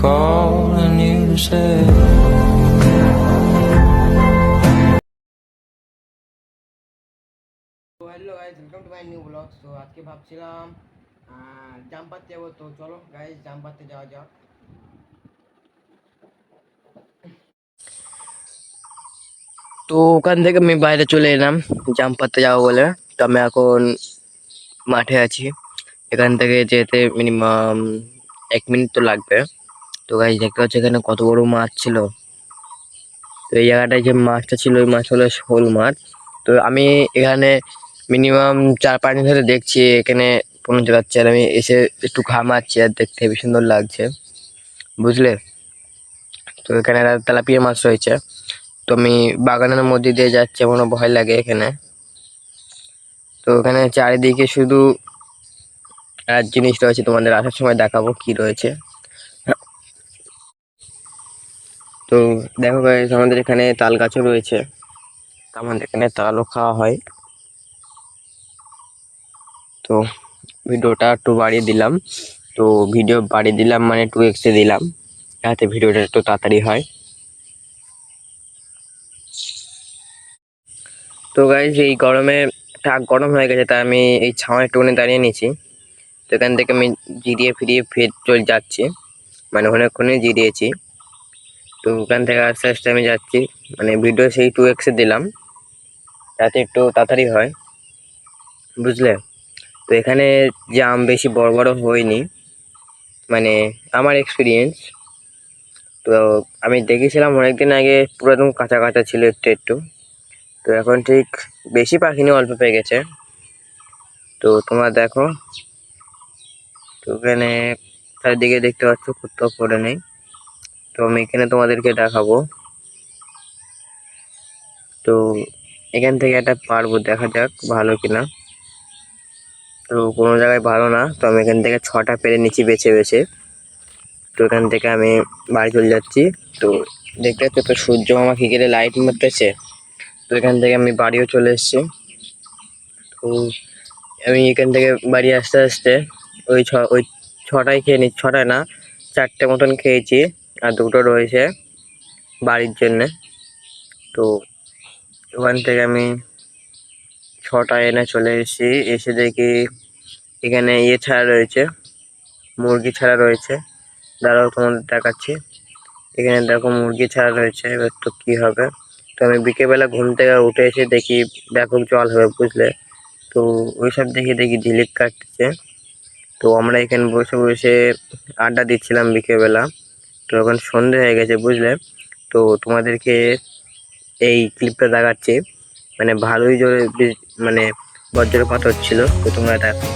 calling you to say. Hello guys, welcome to my new blog. তো আজকে ভাবছিলাম জাম পাততে যাবো, তো চলো গাইজ জাম পাততে যাওয়া যাক। তো ওখান থেকে আমি বাইরে চলে এলাম জাম পাততে যাবো বলে। তো আমি এখন মাঠে আছি, এখান থেকে যেতে মিনিমাম 1 মিনিট তো লাগবে। তো গাইজ দেখতে পাচ্ছি এখানে কত বড় মাছ ছিল। তো এই জায়গাটায় যে মাছটা ছিল ওই মাছ হলো শোল মাছ। তো আমি এখানে মিনিমাম 4-5 দিন ধরে দেখছি এখানে পৌঁছে যাচ্ছে, আর আমি এসে একটু ঘামাচ্ছি আর দেখতে হেবি সুন্দর লাগছে, বুঝলে। তো এখানে একটা তেলাপিয়া মাছ রয়েছে। তো আমি বাগানের মধ্যে দিয়ে যাচ্ছি, এমনও ভয় লাগে এখানে। তো এখানে চারিদিকে শুধু আর জিনিস রয়েছে, তোমাদের আসার সময় দেখাবো কি রয়েছে। তো দেখো guys, আমাদের এখানে তাল গাছও রয়েছে। তো আমাদের এখানে তালও খাওয়া হয়। তো ভিডিওটা একটু বাড়িয়ে দিলাম, তো ভিডিও বাড়িয়ে দিলাম মানে 2x এ দিলাম, যাতে ভিডিওটা একটু তাড়াতাড়ি হয়। তো গাইজ এই গরমে টাক গরম হয়ে গেছে, তাই আমি এই ছাওয়ায় একটুখানি দাঁড়িয়ে নিয়েছি। তো এখান থেকে আমি জিরিয়ে ফিরিয়ে ফের চলে যাচ্ছি, মানে অনেকক্ষণই জিরিয়েছি। তো ওখান থেকে আস্তে আস্তে আমি যাচ্ছি, মানে ভিডিও সেই 2x এ দিলাম যাতে একটু তাড়াতাড়ি হয়, বুঝলে। তো এখানে জাম বেশি বড় বড় হয়নি, মানে আমার এক্সপিরিয়েন্স। তো আমি দেখেছিলাম অনেকদিন আগে পুরো একদম কাঁচা কাঁচা ছিল একটু একটু। তো এখন ঠিক বেশি পাখিনি, অল্প পেয়ে গেছে। তো তোমরা দেখো, তো এখানে চারিদিকে দেখতে পাচ্ছ কোথাও পড়ে নেই। তো আমি এখানে তোমাদেরকে দেখাবো। তো এখান থেকে একটা পারবো, দেখা যাক ভালো কিনা। তো কোনো জায়গায় ভালো না, তো আমি এখান থেকে 6টা পেরে নিচ্ছি বেছে বেছে। তো এখান থেকে আমি বাড়ি চলে যাচ্ছি। তো দেখতে পাচ্ছ তো সূর্য মামা কি করে লাইট মারতেছে। তো এখান থেকে আমি বাড়িও চলে এসেছি। তো আমি এখান থেকে বাড়ি আসতে আসতে ওই 6টায় খেয়ে নিচ্ছি, 6টায় না 4টে মতন খেয়েছি, আর 2টো রয়েছে বাড়ির জন্যে। তো ওখান থেকে আমি 6টায় এনে চলে এসেছি, এসে দেখি এখানে ইয়ে ছাড়া রয়েছে, মুরগি ছাড়া রয়েছে। দাঁড়াও তোমাদের দেখাচ্ছি। এখানে দেখো মুরগি ছাড়া রয়েছে, এবার তো কি হবে। তো আমি বিকেলবেলা ঘুম থেকে উঠে এসে দেখি ব্যাপক জল হবে, বুঝলে। তো ওইসব দেখে দেখি ঝিলিক কাটছে। তো আমরা এখানে বসে বসে আড্ডা দিচ্ছিলাম বিকেলবেলা। তো এখন সন্ধে হয়ে গেছে, বুঝলে। তো তোমাদেরকে এই ক্লিপটা দেখাচ্ছি, মানে ভালোই জোরে মানে বজ্রপাত হচ্ছিল। তো তোমরা দেখো।